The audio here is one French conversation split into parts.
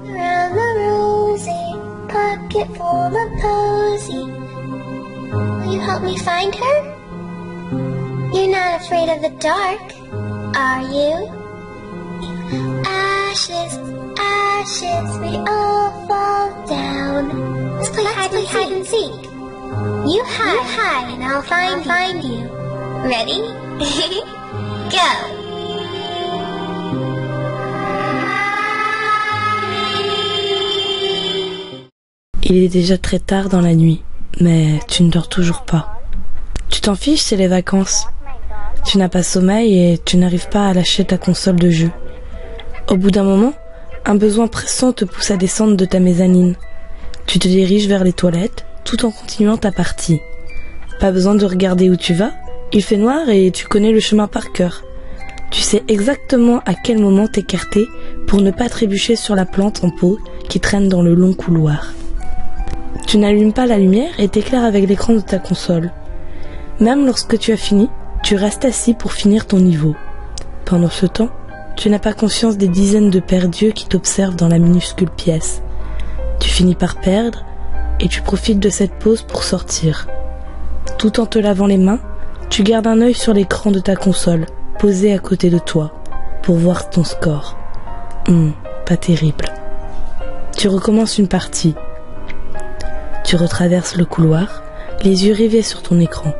Around the rosy, pocket full of posy. Will you help me find her? You're not afraid of the dark, are you? Ashes, ashes, we all fall down. Let's play hide and seek. You hide, and I'll find you. Ready? Go! Il est déjà très tard dans la nuit, mais tu ne dors toujours pas. Tu t'en fiches, c'est les vacances. Tu n'as pas sommeil et tu n'arrives pas à lâcher ta console de jeu. Au bout d'un moment, un besoin pressant te pousse à descendre de ta mezzanine. Tu te diriges vers les toilettes tout en continuant ta partie. Pas besoin de regarder où tu vas, il fait noir et tu connais le chemin par cœur. Tu sais exactement à quel moment t'écarter pour ne pas trébucher sur la plante en pot qui traîne dans le long couloir. Tu n'allumes pas la lumière et t'éclaires avec l'écran de ta console. Même lorsque tu as fini, tu restes assis pour finir ton niveau. Pendant ce temps, tu n'as pas conscience des dizaines de paires d'yeux qui t'observent dans la minuscule pièce. Tu finis par perdre et tu profites de cette pause pour sortir. Tout en te lavant les mains, tu gardes un œil sur l'écran de ta console, posé à côté de toi, pour voir ton score. Pas terrible. Tu recommences une partie. Tu retraverses le couloir, les yeux rivés sur ton écran.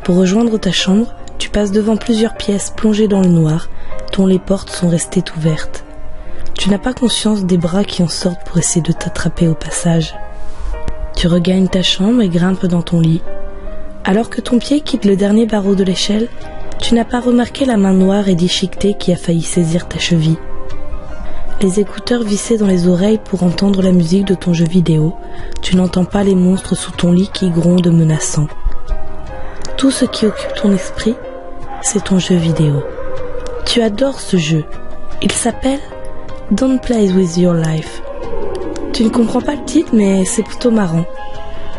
Pour rejoindre ta chambre, tu passes devant plusieurs pièces plongées dans le noir, dont les portes sont restées ouvertes. Tu n'as pas conscience des bras qui en sortent pour essayer de t'attraper au passage. Tu regagnes ta chambre et grimpes dans ton lit. Alors que ton pied quitte le dernier barreau de l'échelle, tu n'as pas remarqué la main noire et déchiquetée qui a failli saisir ta cheville. Les écouteurs vissés dans les oreilles pour entendre la musique de ton jeu vidéo, tu n'entends pas les monstres sous ton lit qui grondent menaçants. Tout ce qui occupe ton esprit, c'est ton jeu vidéo. Tu adores ce jeu. Il s'appelle Don't Play With Your Life. Tu ne comprends pas le titre, mais c'est plutôt marrant.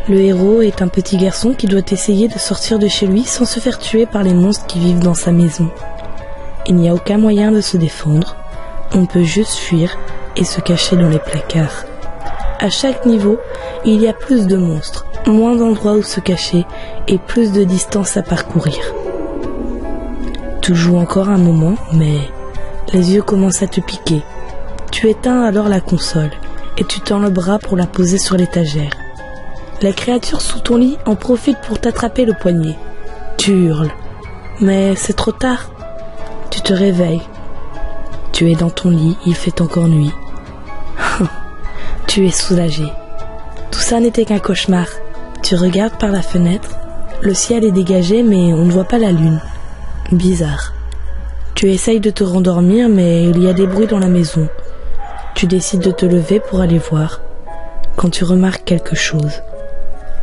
Le héros est un petit garçon qui doit essayer de sortir de chez lui sans se faire tuer par les monstres qui vivent dans sa maison. Il n'y a aucun moyen de se défendre. On peut juste fuir et se cacher dans les placards. À chaque niveau, il y a plus de monstres, moins d'endroits où se cacher et plus de distance à parcourir. Tu joues encore un moment, mais les yeux commencent à te piquer. Tu éteins alors la console et tu tends le bras pour la poser sur l'étagère. La créature sous ton lit en profite pour t'attraper le poignet. Tu hurles, mais c'est trop tard. Tu te réveilles. Tu es dans ton lit, il fait encore nuit. Tu es soulagé. Tout ça n'était qu'un cauchemar. Tu regardes par la fenêtre. Le ciel est dégagé, mais on ne voit pas la lune. Bizarre. Tu essayes de te rendormir, mais il y a des bruits dans la maison. Tu décides de te lever pour aller voir. Quand tu remarques quelque chose.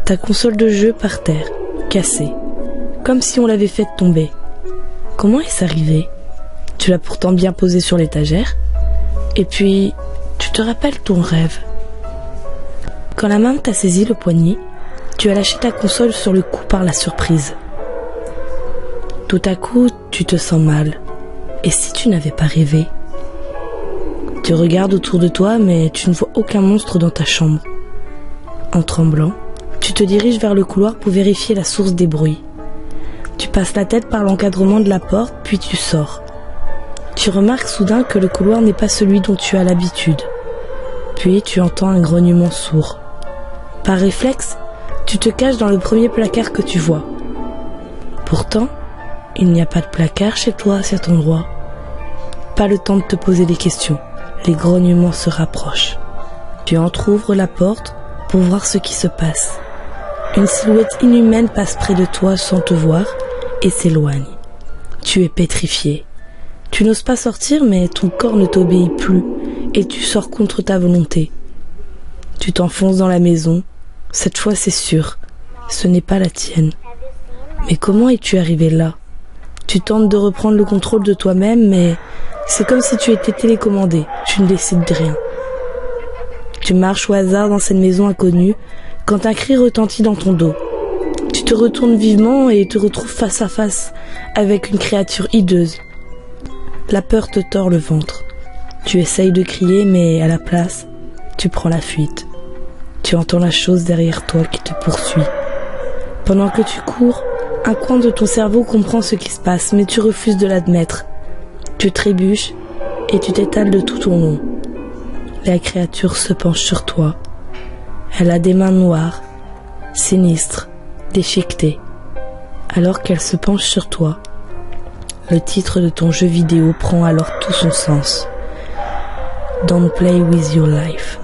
Ta console de jeu par terre, cassée. Comme si on l'avait faite tomber. Comment est-ce arrivé ? Tu l'as pourtant bien posée sur l'étagère. Et puis, tu te rappelles ton rêve. Quand la main t'a saisi le poignet, tu as lâché ta console sur le coup par la surprise. Tout à coup, tu te sens mal. Et si tu n'avais pas rêvé ? Tu regardes autour de toi, mais tu ne vois aucun monstre dans ta chambre. En tremblant, tu te diriges vers le couloir pour vérifier la source des bruits. Tu passes la tête par l'encadrement de la porte, puis tu sors. Tu remarques soudain que le couloir n'est pas celui dont tu as l'habitude. Puis tu entends un grognement sourd. Par réflexe, tu te caches dans le premier placard que tu vois. Pourtant, il n'y a pas de placard chez toi à cet endroit. Pas le temps de te poser des questions. Les grognements se rapprochent. Tu entr'ouvres la porte pour voir ce qui se passe. Une silhouette inhumaine passe près de toi sans te voir et s'éloigne. Tu es pétrifié. Tu n'oses pas sortir, mais ton corps ne t'obéit plus et tu sors contre ta volonté. Tu t'enfonces dans la maison. Cette fois, c'est sûr, ce n'est pas la tienne. Mais comment es-tu arrivé là ? Tu tentes de reprendre le contrôle de toi-même, mais c'est comme si tu étais télécommandé. Tu ne décides de rien. Tu marches au hasard dans cette maison inconnue quand un cri retentit dans ton dos. Tu te retournes vivement et te retrouves face à face avec une créature hideuse. La peur te tord le ventre. Tu essayes de crier, mais à la place, tu prends la fuite. Tu entends la chose derrière toi qui te poursuit. Pendant que tu cours, un coin de ton cerveau comprend ce qui se passe, mais tu refuses de l'admettre. Tu trébuches et tu t'étales de tout ton long. La créature se penche sur toi. Elle a des mains noires, sinistres, déchiquetées. Alors qu'elle se penche sur toi, le titre de ton jeu vidéo prend alors tout son sens. Don't play with your life.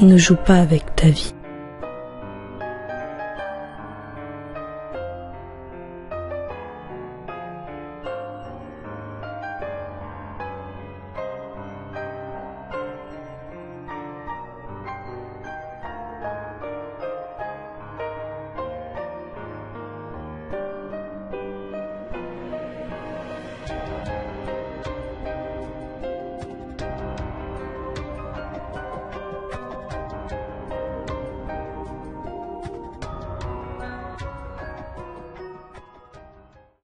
Ne joue pas avec ta vie.